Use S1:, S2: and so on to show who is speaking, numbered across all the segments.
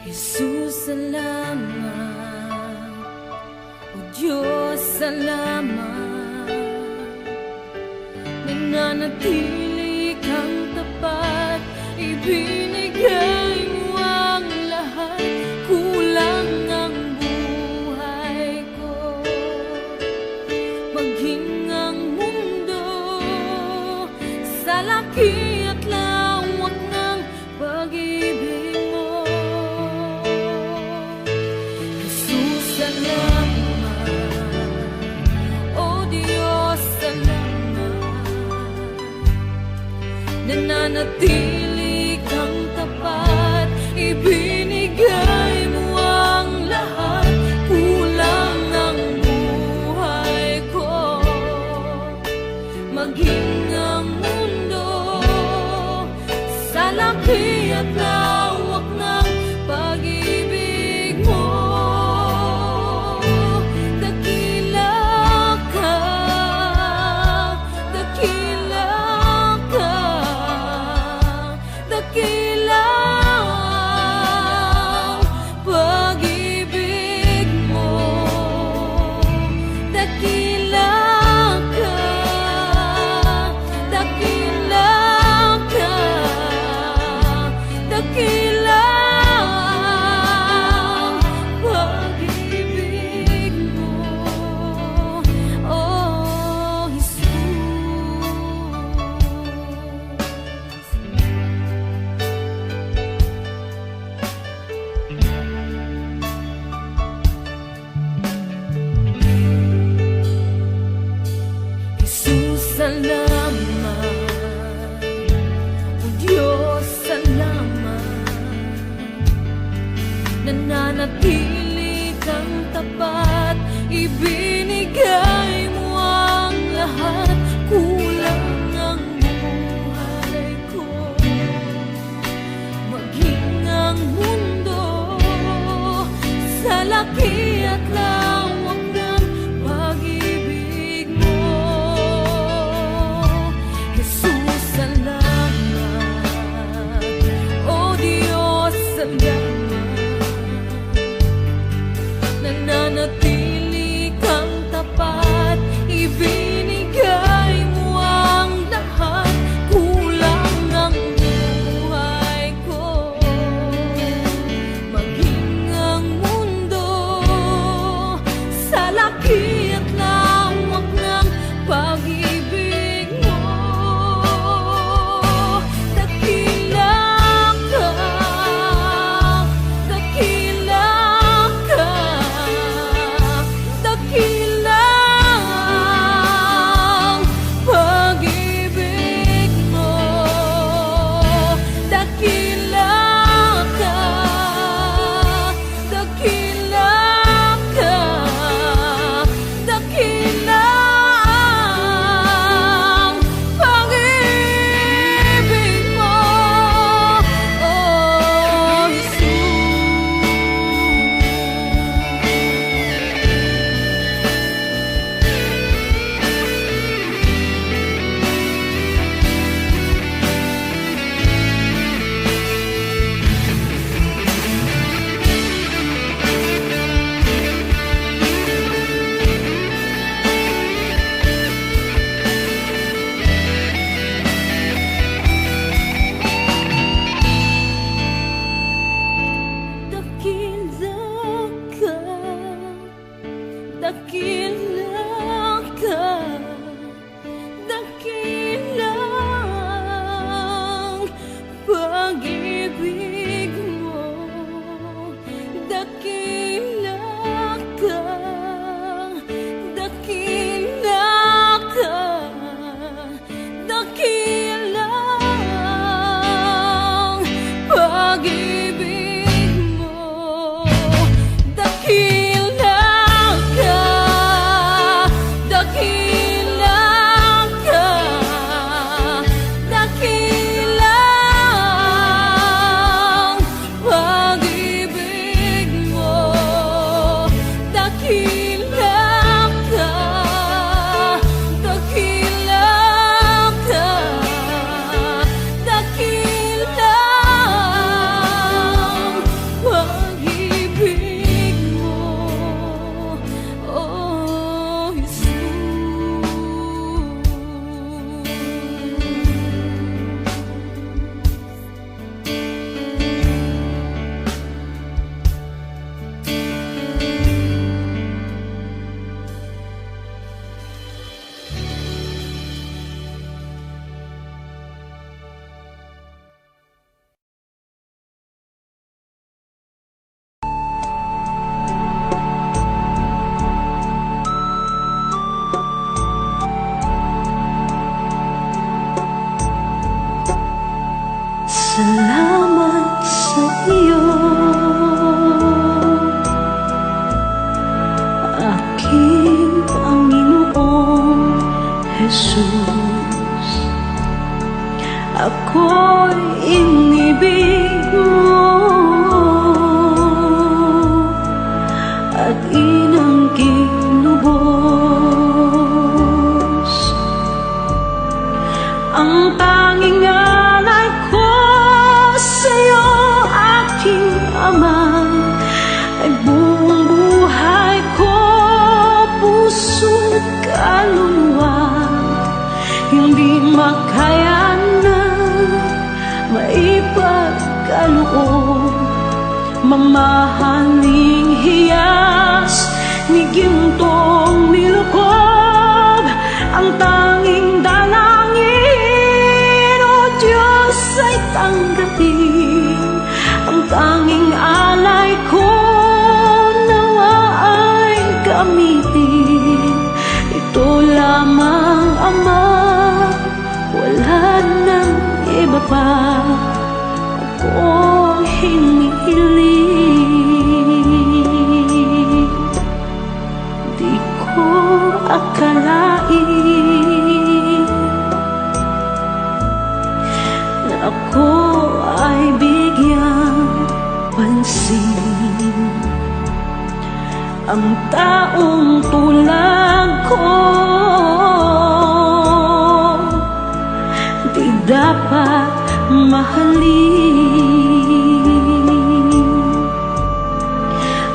S1: Jesus, salamat. O Diyos, salamat. Nananatili kang tapat, ibinigay mo ang lahat. Kulang ang buhay ko, maging ang mundo sa laki at lawak ng pag-ibig mo. Jesus, salamat. O Diyos, salamat. Nananatili kang tapat, ibinigay mo ang lahat. Kulang ang buhay ko, maging ang mundo sa laki at lawak ng pag-ibig mo. Dakila ka, dakila ka, dakila ang pag-ibig mo. Dakila ka, dakila ka, dakila ang pag-ibig mo. Oh, Jesus. Jesus, salamat. O Diyos, salamat. Nananatili kang tapat, ibinigay mo ang lahat. Kulang ang buhay ko, maging ang mundo sa laki at lawak ng pag-ibig mo. Jesus, salamat. O Diyos, salamat. Nananatili kang tapat, ibinigay mo ang lahat. Kulang ang buhay ko, maging ang mundo sa laki at lawak ng pag-ibig mo. Dakila ka, Ama ay buong buhay ko, puso't kaluluwa, hindi makaya na maipagkaloob. Mamahaling hiyas ni gintong nilukob, ang tanging dalangin, o Diyos, ay tanggapin. Ang tanging alay ko nawa ay gamitin. Ito lamang, Ama, wala nang iba pa akong hinihiling. Di ko akalain na ako ay bigyang pansin. Ang taong tulad ko di dapat mahalin.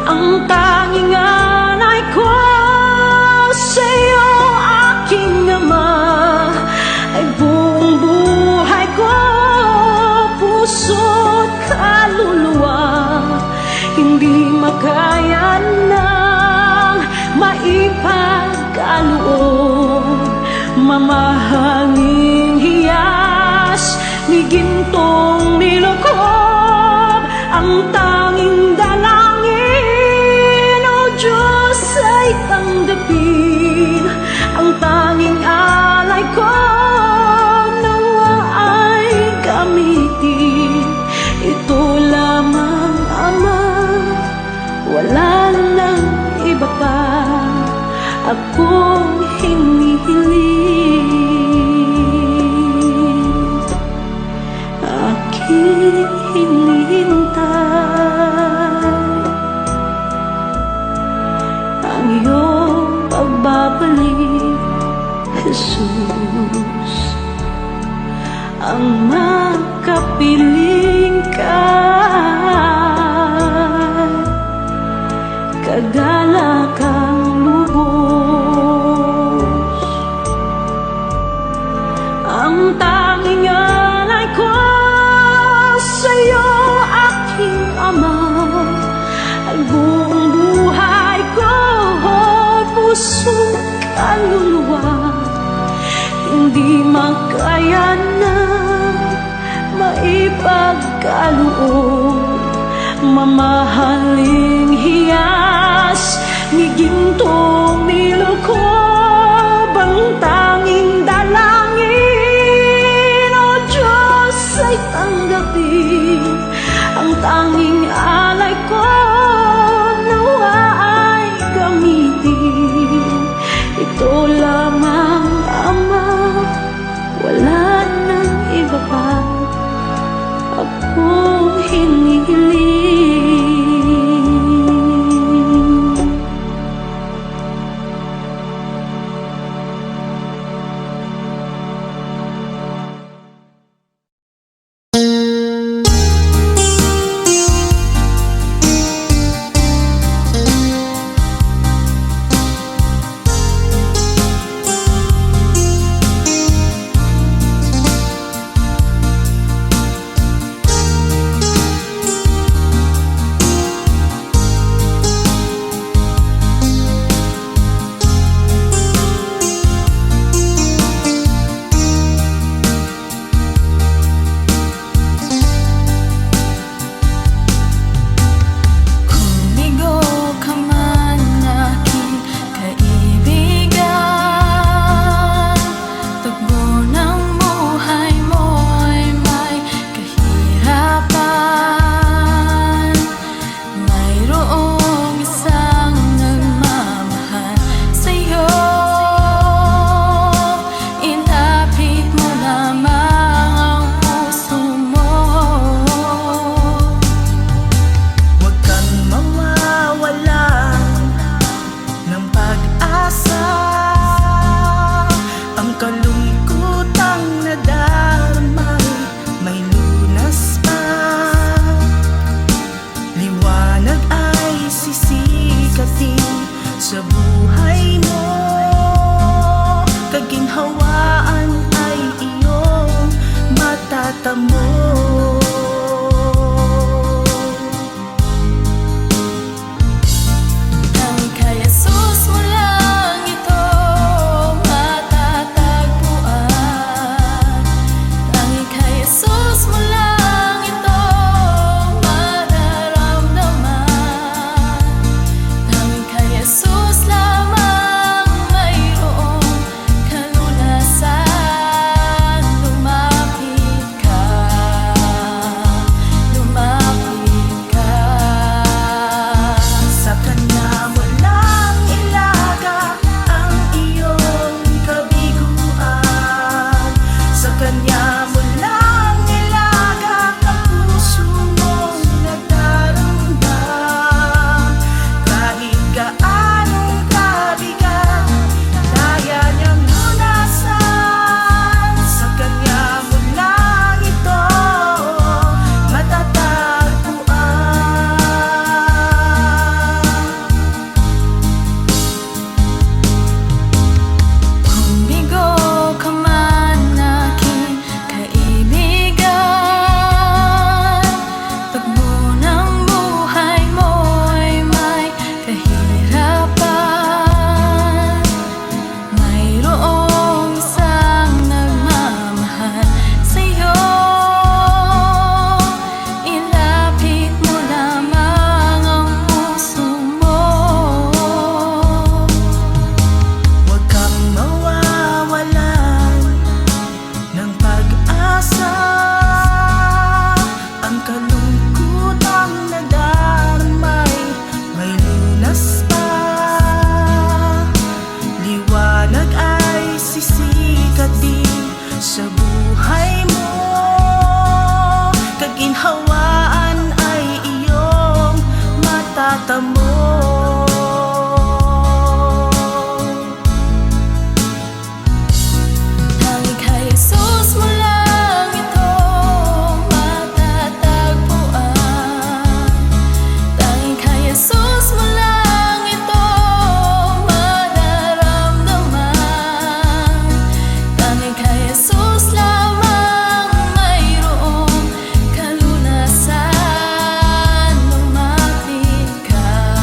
S1: Ang tanging alay ko sa'yo, aking Ama, ay buong buhay ko, puso't kaluluwa, hindi makaya nang maipagkaloob. Mamahaling hiyas ni gintong nilukob, ang tanging dalangin, o Diyos, ay tanggapin. Ang tanging alay ko nawa ay gamitin. Ito lamang, Ama, wala nang iba pa akong hinihiling. Aking hinihintay ang iyong pagbabalik, Jesus. Ang makapiling ka, kagalakang lubos. Ang tanging alay ko sa'yo, aking Ama, ay buong buhay ko, puso't kaluluwa, hindi makaya na maipagkaloob. Mamahaling hiyas ni gintong nilukob, ang tanging dalangin, o Diyos, ay tanggapin. Ang tanging alay ko nawa ay gamitin. Ito lamang, Ama, wala nang iba pa akong hinihiling.
S2: mata mo.
S1: Tanging kay Jesus mo lang ito matatagpuan. Tanging kay Jesus mo lang ito mararamdaman. Tanging kay Jesus lamang mayroong kalunasan. Lumapit ka.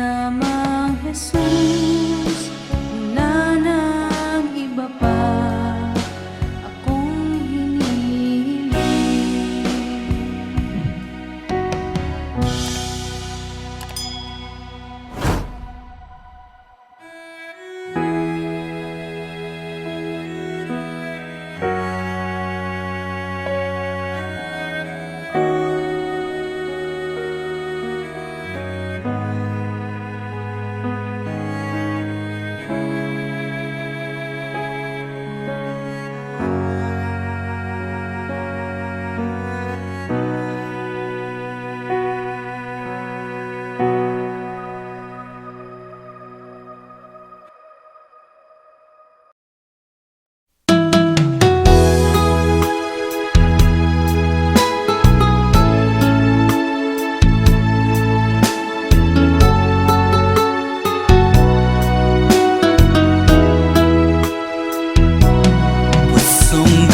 S1: lamang Jesus, wala nang iba pa akong hinihiling.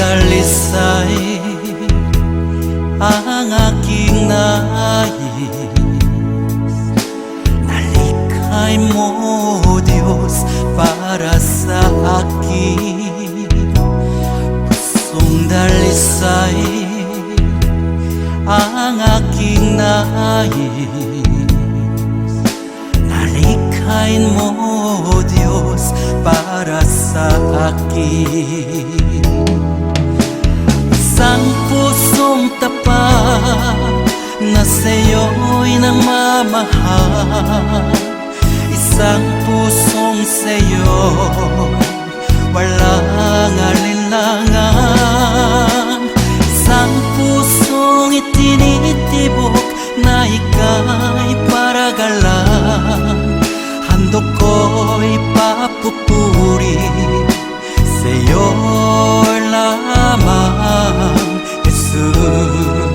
S2: Dalisay ang aking nais, nalikhay mo, Diyos, para sa akin. Pusong dalisay ang aking nais, nalikhay mo, Diyos, para sa akin. Isang pusong tapat na sa'yo'y nagmamahal, isang pusong sa'yo walang alinlangan, isang pusong itinitibok na ika'y paragalan. Handog ko'y papupuri sa'yo lamang, Jesus.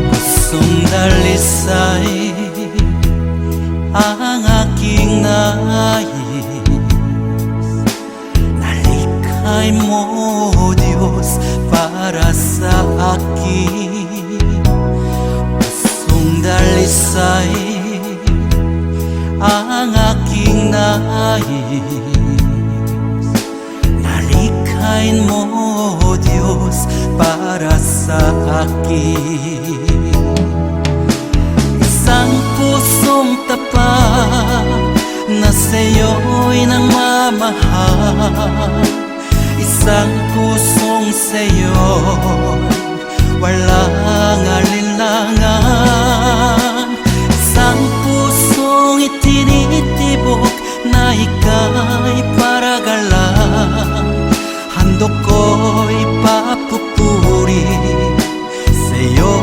S2: Pusong dalisay ang aking nais, nalikhay mo, Diyos, para sa akin. Pusong dalisay ang aking nais, nalikhay mo, Diyos, para sa akin. Isang pusong tapat na sa'yo'y nagmamahal, isang pusong sa'yo walang alinlangan, isang pusong itinitibok na ika'y paragalan. Handog ko'y papupuri sa'yo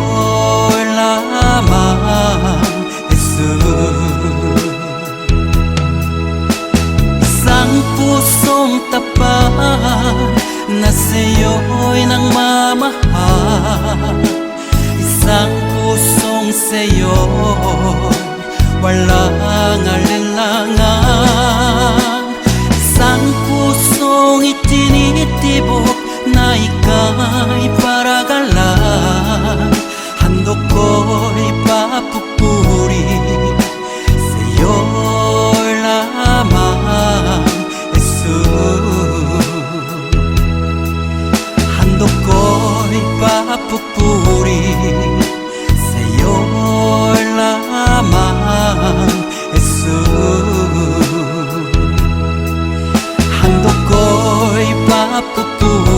S2: lamang, Jesus. Isang pusong tapat na sa'yo'y nagmamahal, isang pusong sa'yo walang alinlangan, isang pusong itinitibok na ika'y paragalan. Handog ko'y papupuri sa'yo lamang, Jesus. Handog ko'y papupuri sa'yo lamang, Jesus. Handog ko'y papupuri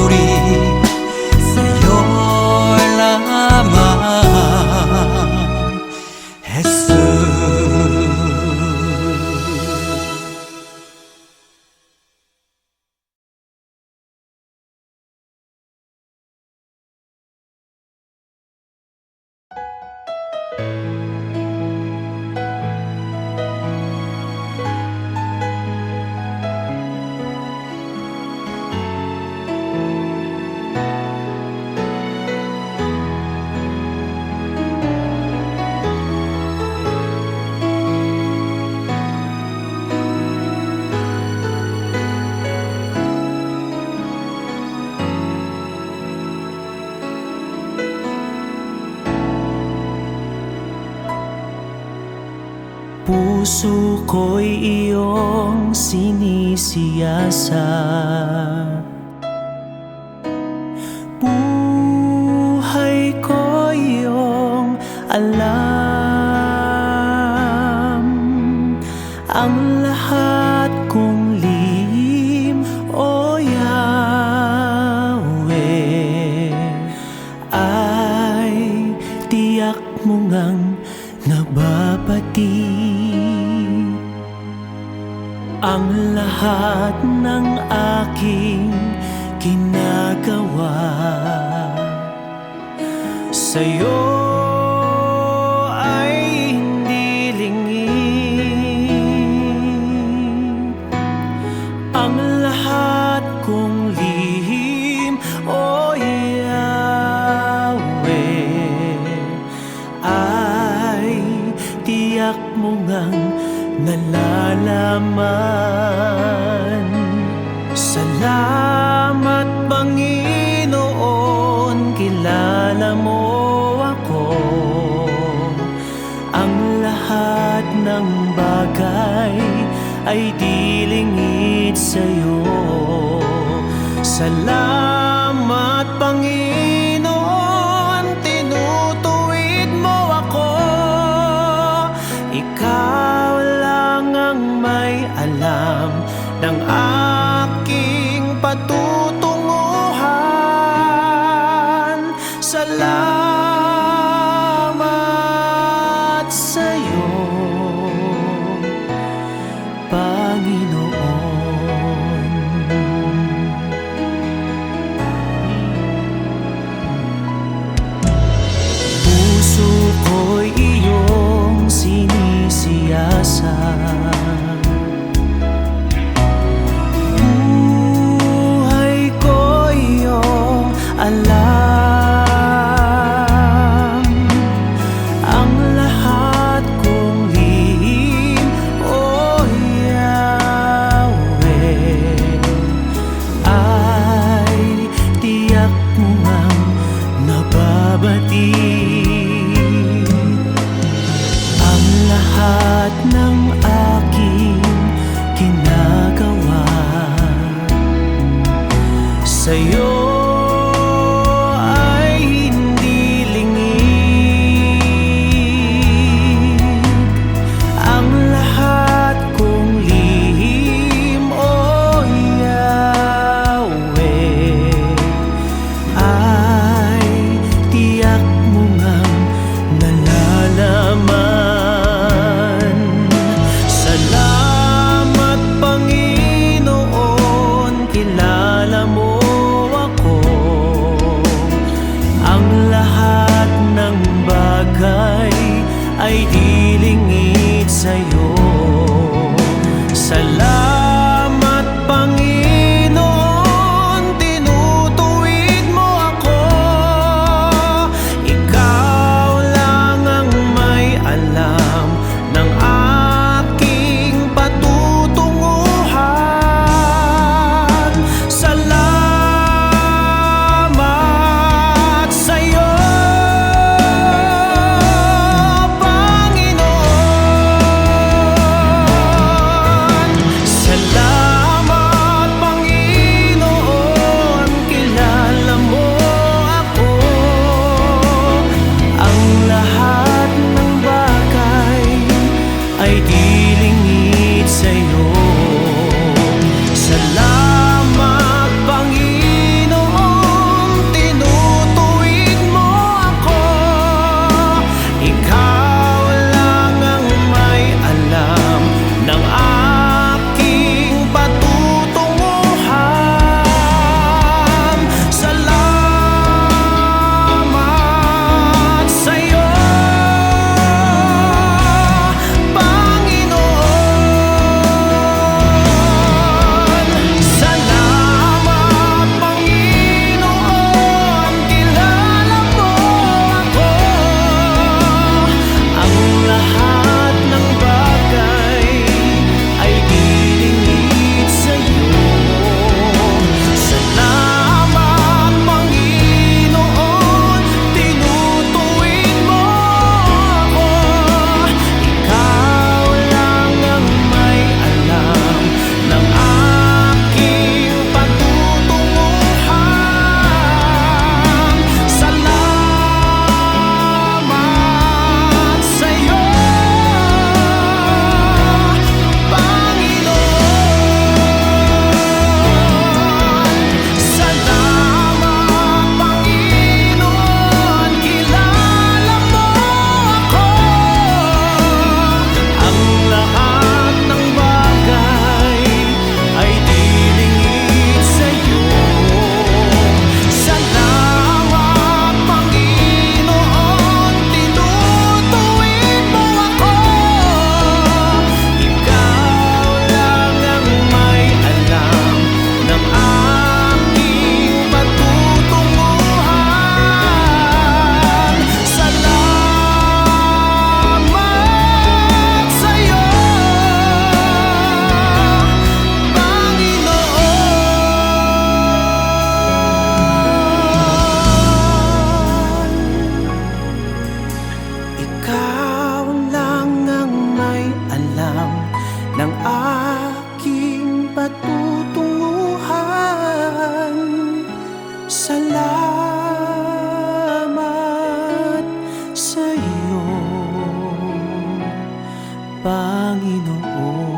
S2: puso ko'y iyong sinisiyasat. Buhay ko iyong alam, ang lahat kong lihim, O Yahweh, ay tiyak mo ngang nababati. Ang lahat ng aking ginagawa sa'yo ay hindi lingid. Ang lahat kong lihim, O Yahweh, ay tiyak mo ngang nalalaman. Salamat Panginoon, kilala mo ako. Ang lahat ng bagay ay di lingid sa'yo. Salamat Panginoon, tinutuwid mo ako. Ikaw lang ang may alam ng aking patutunguhan. Salamat sa'yo, Panginoon. Puso ko'y iyong sinisiyasat. Buhay ko iyong alam, ang lahat kong lihim, O Yahweh, ay tiyak mo ngang nababati. Ang lahat ng aking ginagawa sa'yo ay hindi lingid. Ang lahat kong lihim, O Yahweh, ay tiyak mo ngang nalalaman. Salamat Panginoon, kilala mo ako. Ang lahat ng bagay ay di lingid sa'yo. Salamat Panginoon, tinutuwid mo ako. Ikaw lang ang may alam ng aking patutunguhan. Salamat sa'yo, Panginoon. Panginoon.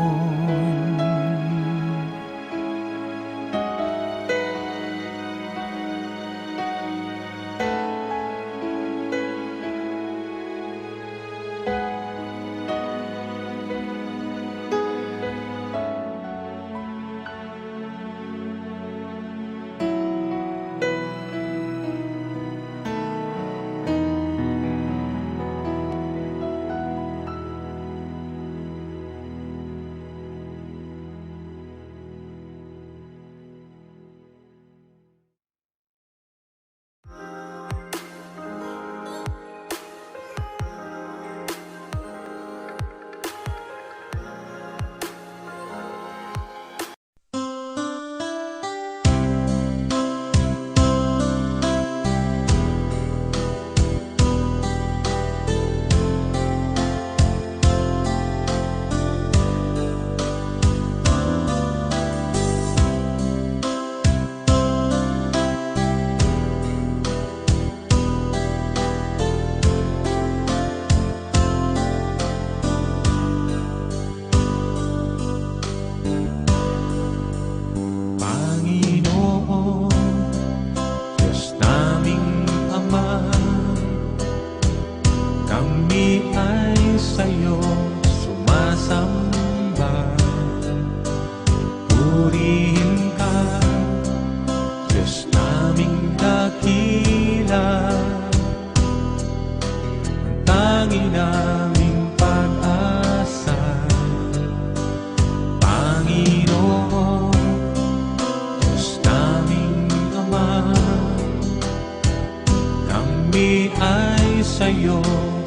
S2: Kami ay sa'yo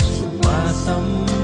S2: sumasamba.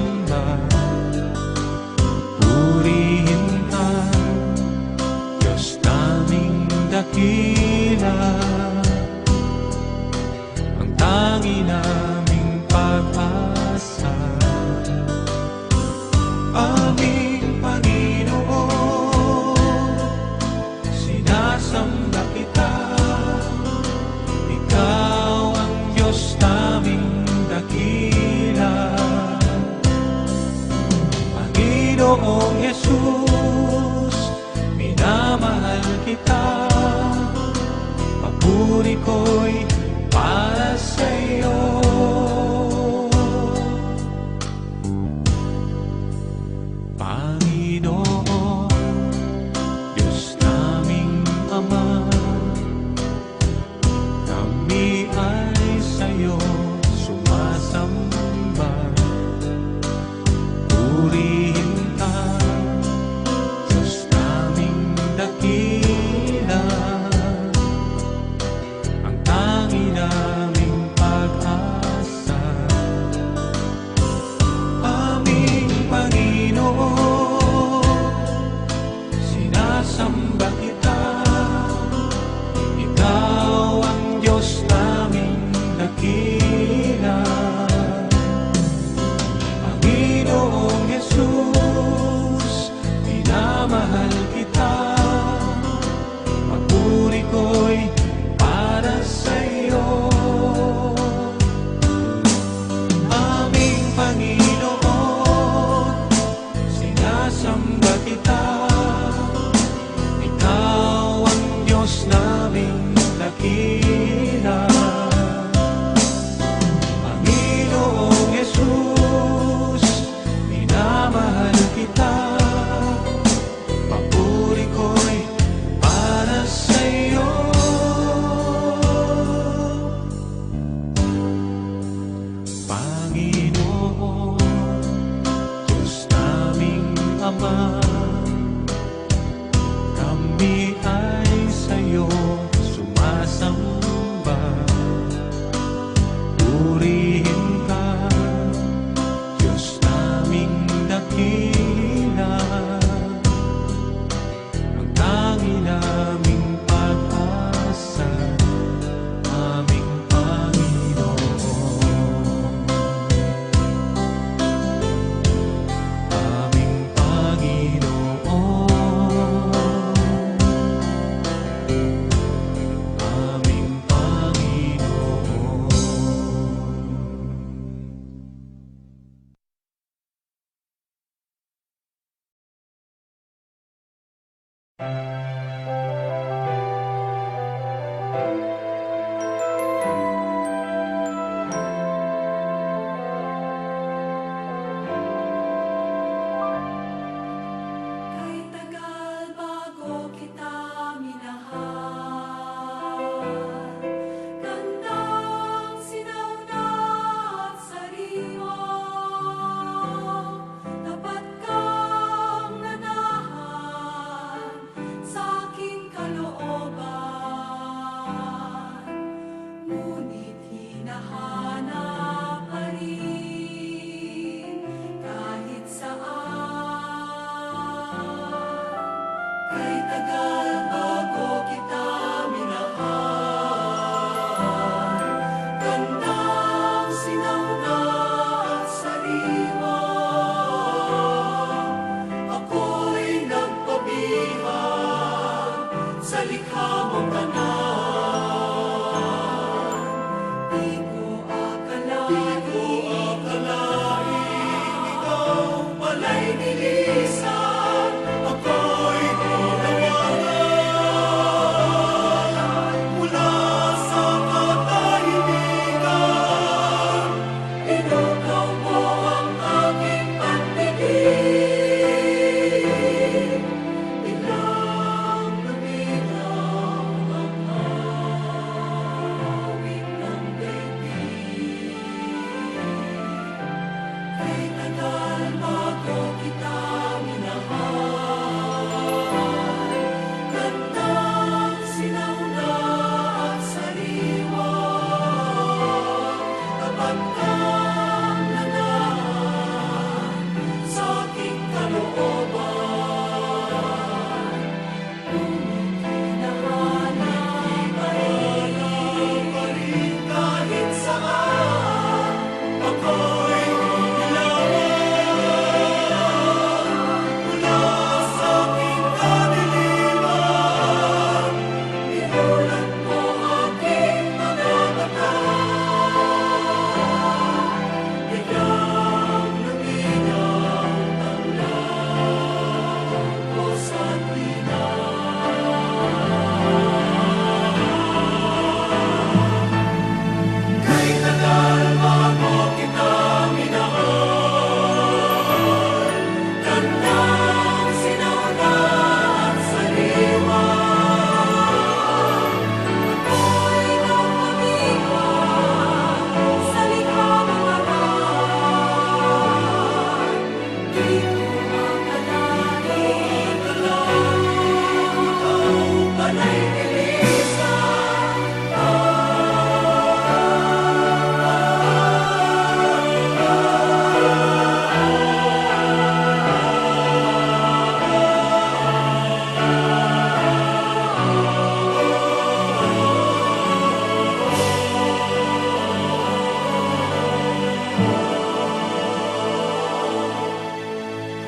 S1: Kay tagal bago kita minahal, gandang sinauna at sariwa, dapat kang nanahan sa aking kalooban. Ngunit hinahanap pa rin kahit saan. Kay tagal bago kita minahal, gandang sinauna at sariwa, ako'y nagpabihag sa likha mong tanan. Di ko akalain ikaw pala'y nilisan, ako'y tinawagan mula sa katahimikan. Inukaw mo ang aking pandinig, biglang luminaw ang awit ng daigdig. Kay tagal bago kita minahal, gandang sinauna at sariwa, dapat kang nanahan sa aking kalooban. Ngunit hinahanap pa rin kahit saan, ako'y nilawan mula sa aking kadiliman. Inulan mo aking mga mata, biglang luminaw ang langos at linaw. Kay tagal bago kita minahal, gandang sinauna at sariwa, ako'y nagpabihag sa likha mong aral. Di ko akalain ikaw pala'y nilisan.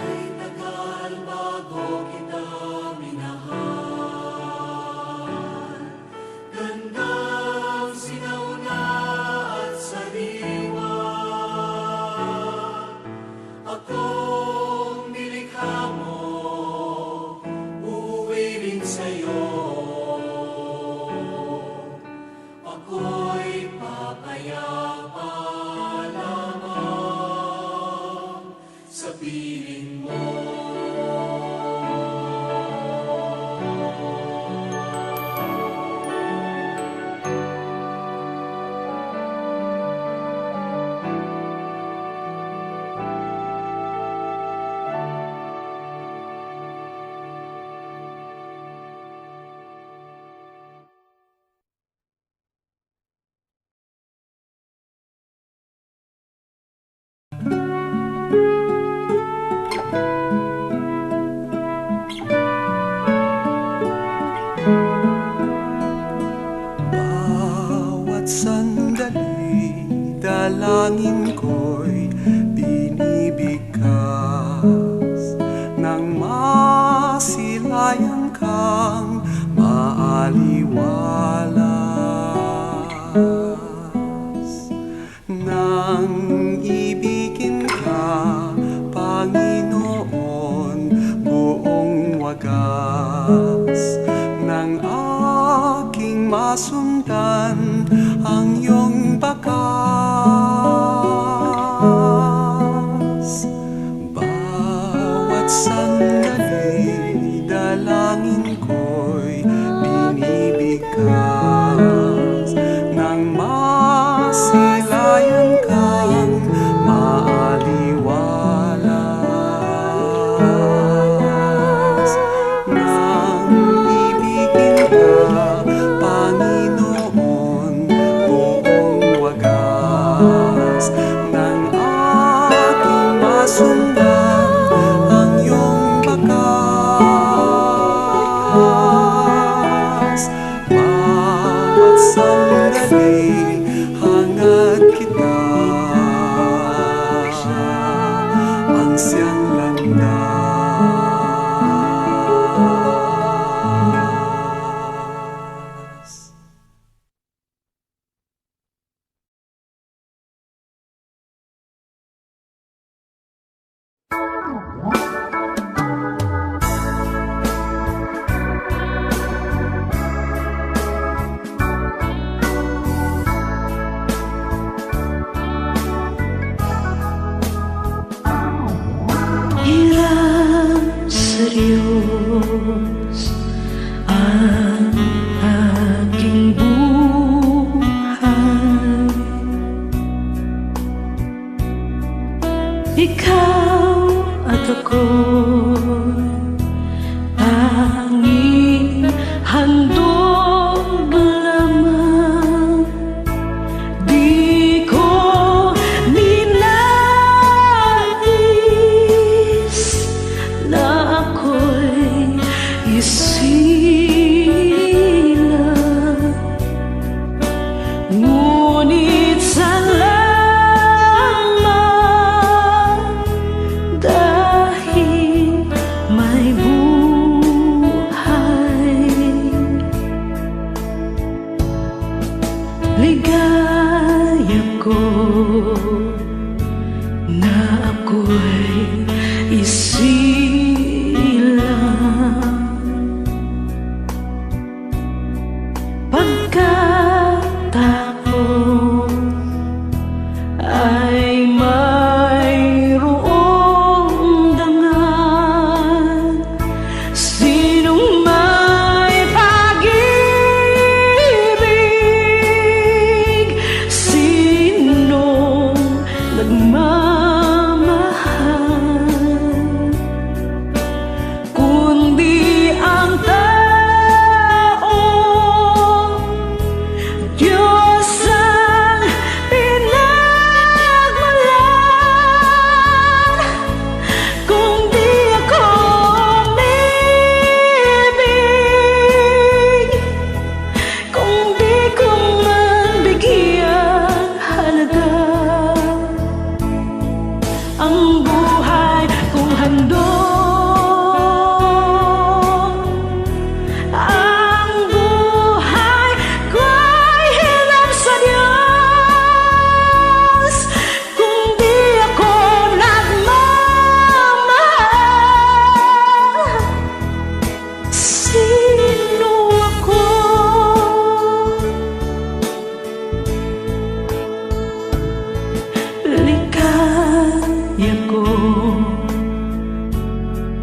S1: Kay tagal bago kita minahal, gandang sinauna at sariwa, akong nilikha mo, uuwi rin sa'yo. Ako'y papayapa lamang sa piling mo.
S2: Bawat sandali, dalangin ko'y binibigkas nang masilayan kang maaliwalas. Nang ibigin ka, Panginoon, buong wagas. nang aking masundan ang iyong bakas. Bawat sandali, dalangin ko'y binibigkas nang masilayan kang maaliwalas. Nang ibigin ka, Panginoon, buong wagas, nang aking masundan ang iyong bakas. Bawat sandali, hangad kita, ansyang landas.
S1: Hirap sa Diyos ang aking buhay. Ikaw at ako'y tanging handog lamang. Di ko ninais na ako'y isilang, ngunit salamat dahil may buhay. Ligaya ko na ako'y isilang, pagkatao ay mayroong dangal. Sinong may pag-ibig, sinong nagmamahal, kundi ang tao. Diyos ang pinagmulan. Kung di ako umibig, kung di ko man bigyang halaga ang buhay kong handog, ang buhay ko'y hirap sa Diyos. Kung di ako nagmamahal, sino ako? Ligaya ko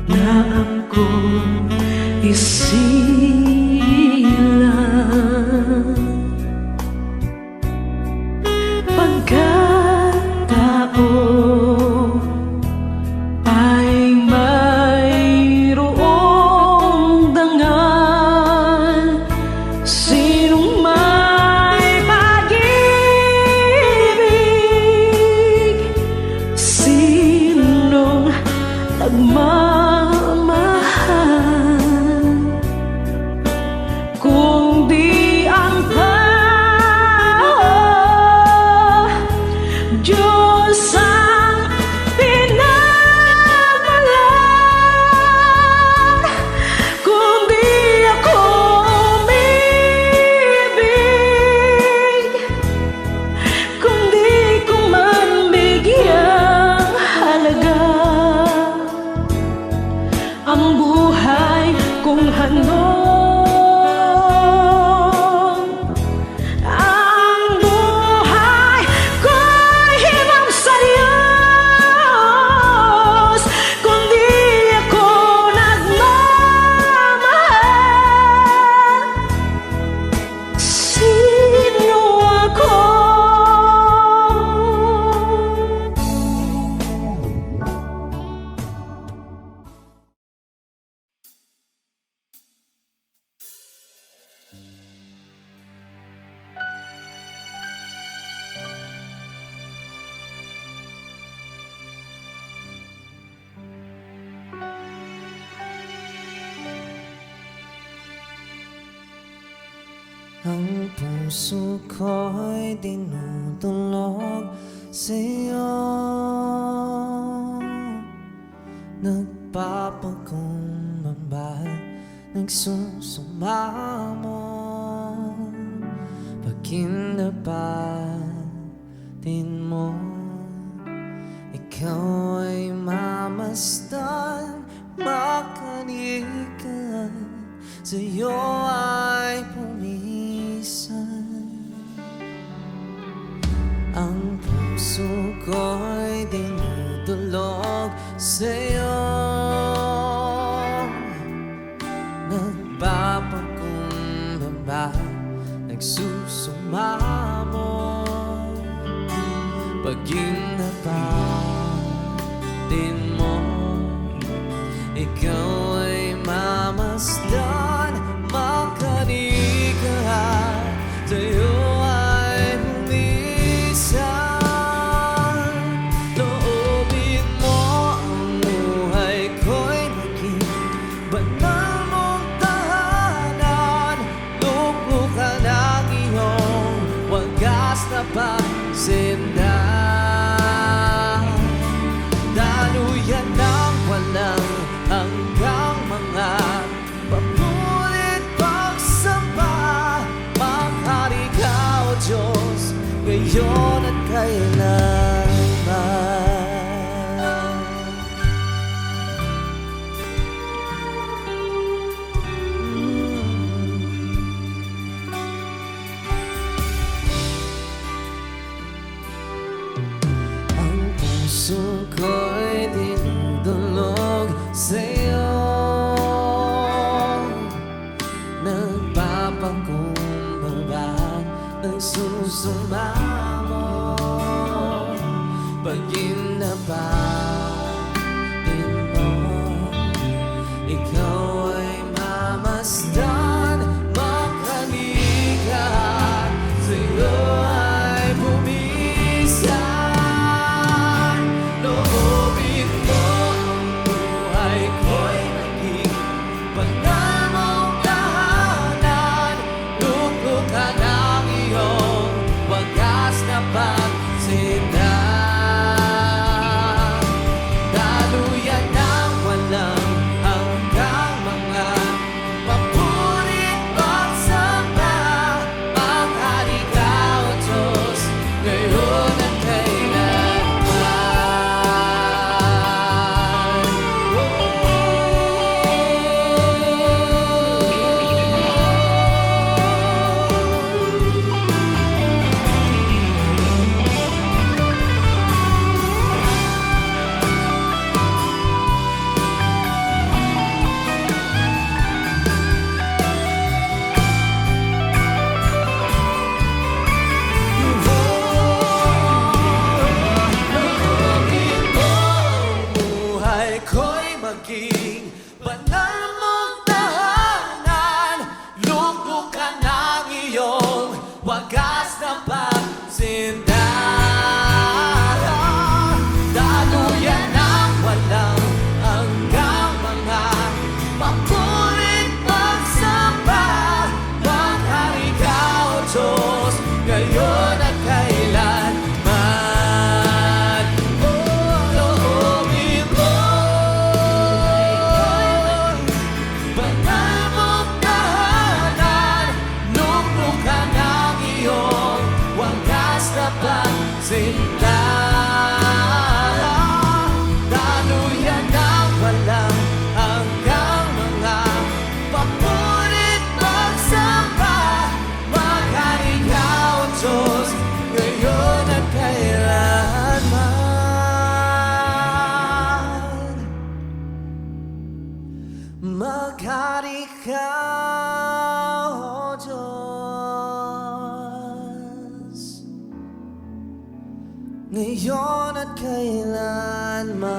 S1: na ako isilang, pagkatao ay mayroong dangal. Sinong may pag-ibig, sinong nagmamahal, kung di ang tao. Diyos ang pinagmulan. Kung di ako umibig, kung di ko man bigyang halaga
S3: Ang puso ko'y dinudulog sa'yo. Nagpapakumbaba, nagsusumamo. Pag kinapatin mo, ikaw ay mamasdan, makanikan, sa'yo ay pumisan. Ang puso ko'y dinudulog sa'yo. Nagpapakumbaba, nagsusumamo. Pag kinapatin mo, ikaw ay mamasdan, makanikan, sa'yo ay pumisan. Loobin mo ang buhay ko'y maging banal mong tahanan. Luklukan ang iyong wagas na pagsindan. Daluyan ng walang hanggang mga papulit pagsamba. Maghari ka, O Diyos, ngayon at kailanman. Ang puso ko'y dinudulog sa'yo. Nagpapakumbaba, nagsusumamo. Pag kinapatin mo, ikaw ay mamasdan, makanikan, sa'yo ay pumisan. Loobin mo ang buhay ko'y maging banal mong tahanan. Luklukan ang iyong wagas na pagsindan. Daluyan ng walang hanggang mga papurit pagsamba. Maghari ka, O Diyos, ngayon at kailanman. Loobin mo ang buhay ko'y maging banal mong tahanan. Luklukan ang iyong wagas na pagsindan. Daluyan ng walang hanggang mga papulit pagsamba. Maghari ka, O Diyos, ngayon at kailanman. Loobin mo banal mong tahanan. Luklukan ang iyong wagas na pagsindan. Daluyan ng walang hanggang mga papulit pagsamba. Maghari ka, O Diyos, ngayon at kailanman. Maghari ka, O Diyos, ngayon at kailanman.